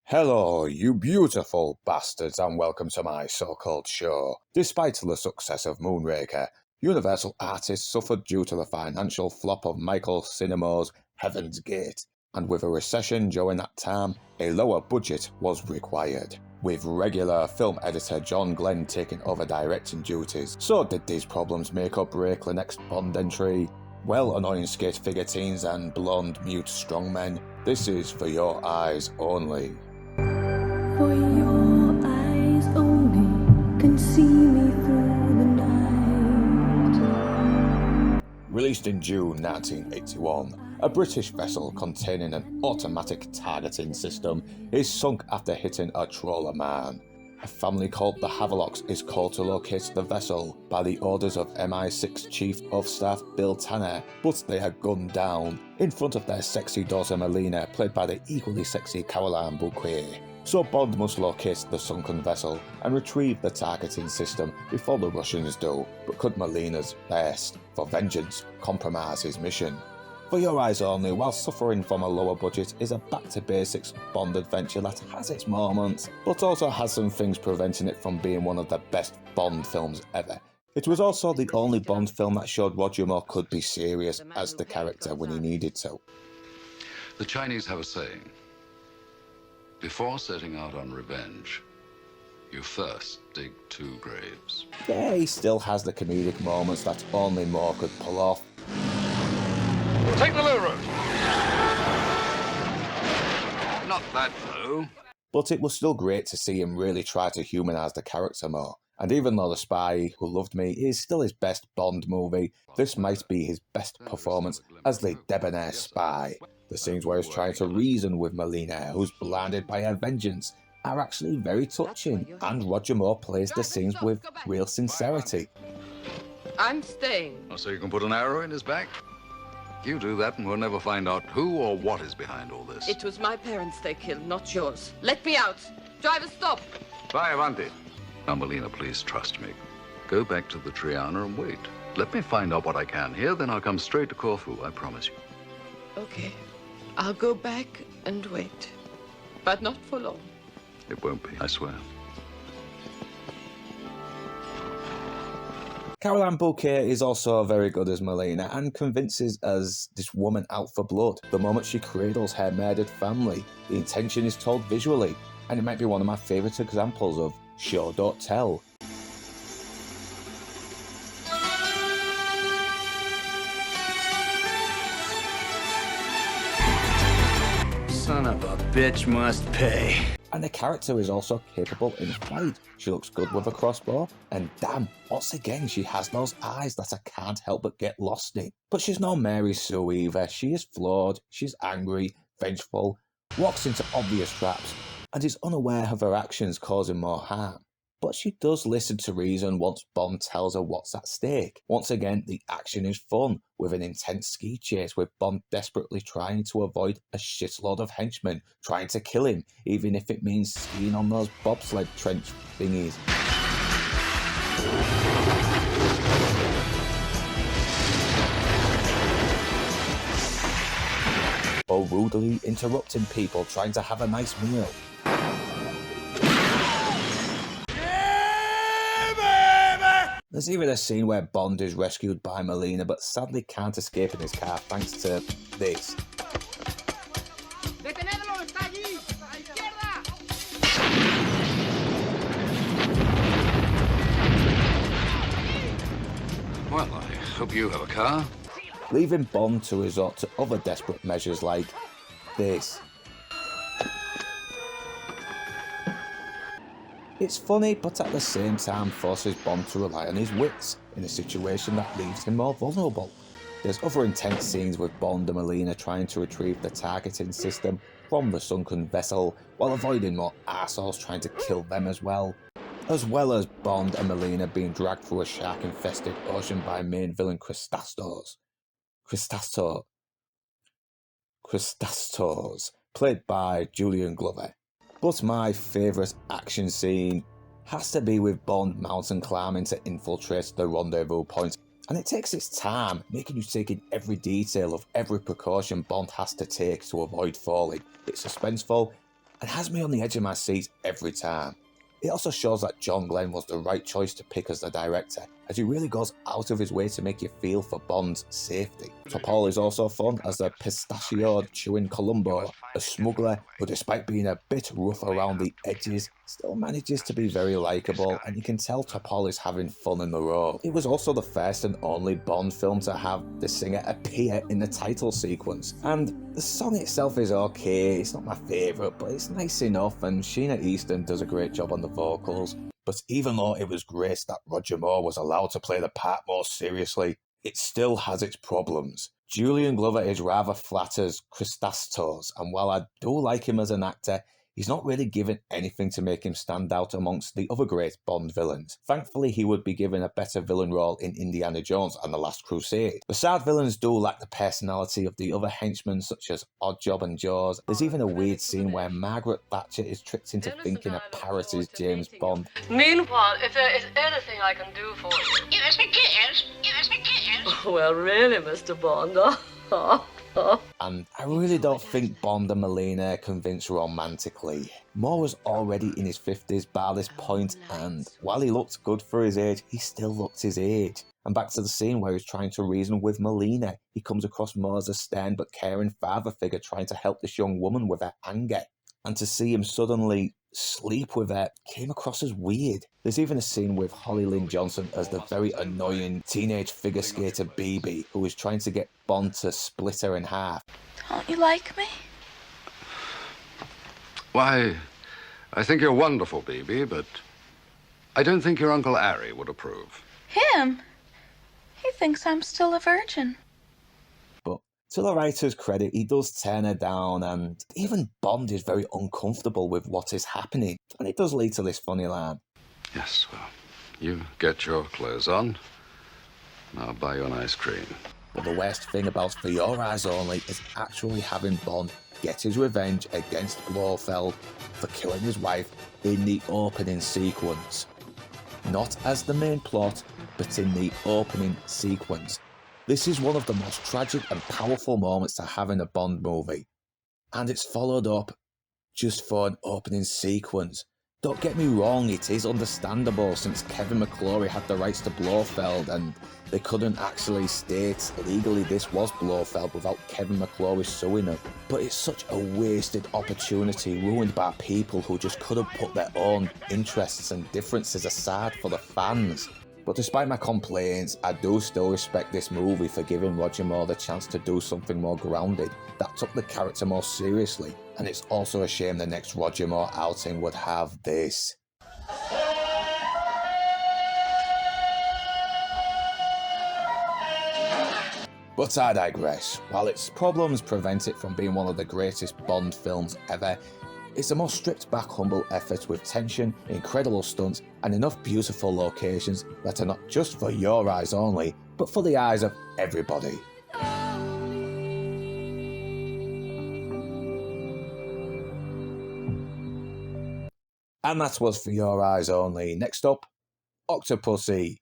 Hello, you beautiful bastards, and welcome to my so-called show. Despite the success of Moonraker, Universal Artists suffered due to the financial flop of Michael Cinemo's Heaven's Gate, and with a recession during that time, a lower budget was required. With regular film editor John Glenn taking over directing duties, so did these problems make or break the next Bond entry? Well, annoying skate figure teens and blonde mute strongmen, this is For Your Eyes Only. For your eyes only can see me through the night. Released in June 1981, a British vessel containing an automatic targeting system is sunk after hitting a trawler man. A family called the Havelocks is called to locate the vessel by the orders of MI6 Chief of Staff Bill Tanner, but they are gunned down in front of their sexy daughter Melina, played by the equally sexy Caroline Bouquet. So Bond must locate the sunken vessel and retrieve the targeting system before the Russians do, but could Melina's thirst for vengeance compromise his mission? For Your Eyes Only, while suffering from a lower budget, is a back-to-basics Bond adventure that has its moments, but also has some things preventing it from being one of the best Bond films ever. It was also the only Bond film that showed Roger Moore could be serious as the character when he needed to. The Chinese have a saying: before setting out on revenge, you first dig 2 graves. Yeah, he still has the comedic moments that only Moore could pull off. Take the low road. Not that low. But it was still great to see him really try to humanise the character more. And even though The Spy Who Loved Me is still his best Bond movie, this might be his best performance as the debonair spy. The scenes where he's trying to reason with Melina, who's blinded by her vengeance, are actually very touching, and Roger Moore plays the scenes with real sincerity. I'm staying. Oh, so you can put an arrow in his back? You do that and we'll never find out who or what is behind all this. It was my parents they killed, not yours. Let me out. Driver, stop. Vai avanti. Now, Melina, please trust me. Go back to the Triana and wait. Let me find out what I can here, then I'll come straight to Corfu, I promise you. Okay. I'll go back and wait. But not for long. It won't be, I swear. Caroline Bouquet is also very good as Melina and convinces us this woman out for blood. The moment she cradles her murdered family, the intention is told visually, and it might be one of my favourite examples of show don't tell. Son of a bitch must pay. And the character is also capable in fight. She looks good with a crossbow, and damn, once again she has those eyes that I can't help but get lost in. But she's no Mary Sue either. She is flawed, she's angry, vengeful, walks into obvious traps, and is unaware of her actions causing more harm. But she does listen to reason once Bond tells her what's at stake. Once again, the action is fun, with an intense ski chase with Bond desperately trying to avoid a shitload of henchmen trying to kill him, even if it means skiing on those bobsled trench thingies. Or rudely interrupting people trying to have a nice meal. There's even a scene where Bond is rescued by Melina but sadly can't escape in his car thanks to this. Well, I hope you have a car. Leaving Bond to resort to other desperate measures like this. It's funny, but at the same time forces Bond to rely on his wits in a situation that leaves him more vulnerable. There's other intense scenes with Bond and Melina trying to retrieve the targeting system from the sunken vessel while avoiding more arseholes trying to kill them as well as Bond and Melina being dragged through a shark-infested ocean by main villain Christastos, played by Julian Glover. But my favourite action scene has to be with Bond mountain climbing to infiltrate the rendezvous point, and it takes its time, making you take in every detail of every precaution Bond has to take to avoid falling. It's suspenseful, and has me on the edge of my seat every time. It also shows that John Glenn was the right choice to pick as the director, as he really goes out of his way to make you feel for Bond's safety. Topol is also fun as the pistachioed chewing Columbo, a smuggler who, despite being a bit rough around the edges, still manages to be very likeable, and you can tell Topol is having fun in the role. It was also the first and only Bond film to have the singer appear in the title sequence, and the song itself is okay. It's not my favourite, but it's nice enough, and Sheena Easton does a great job on the vocals. But even though it was great that Roger Moore was allowed to play the part more seriously, it still has its problems. Julian Glover is rather flat as Christastos, and while I do like him as an actor, he's not really given anything to make him stand out amongst the other great Bond villains. Thankfully, he would be given a better villain role in Indiana Jones and The Last Crusade. The side villains do lack the personality of the other henchmen such as Oddjob and Jaws. There's even a weird scene where Margaret Thatcher is tricked into thinking a parrot is James Bond. Meanwhile, if there is anything I can do for you... Give us the kittens! Give us the kittens! Well, really, Mr. Bond. And I really don't think Bond and Melina convince romantically. Moore was already in his 50s by this point, and while he looked good for his age, he still looked his age. And back to the scene where he's trying to reason with Melina, he comes across Moore as a stern but caring father figure trying to help this young woman with her anger. And to see him suddenly sleep with her came across as weird. There's even a scene with Holly Lynn Johnson as the very annoying teenage figure skater BB, who is trying to get Bond to split her in half. Don't you like me? Why, I think you're wonderful, BB, but I don't think your Uncle Harry would approve. Him? He thinks I'm still a virgin. But to the writer's credit, he does turn her down, and even Bond is very uncomfortable with what is happening. And it does lead to this funny line. Yes, well, you get your clothes on, and I'll buy you an ice cream. But the worst thing about For Your Eyes Only is actually having Bond get his revenge against Blofeld for killing his wife in the opening sequence. Not as the main plot, but in the opening sequence. This is one of the most tragic and powerful moments to have in a Bond movie. And it's followed up just for an opening sequence. Don't get me wrong, it is understandable since Kevin McClory had the rights to Blofeld and they couldn't actually state legally this was Blofeld without Kevin McClory suing him. But it's such a wasted opportunity ruined by people who just couldn't put their own interests and differences aside for the fans. But despite my complaints, I do still respect this movie for giving Roger Moore the chance to do something more grounded that took the character more seriously. And it's also a shame the next Roger Moore outing would have this. But I digress. While its problems prevent it from being one of the greatest Bond films ever, it's a more stripped back, humble effort with tension, incredible stunts, and enough beautiful locations that are not just for your eyes only, but for the eyes of everybody. And that was For Your Eyes Only. Next up, Octopussy.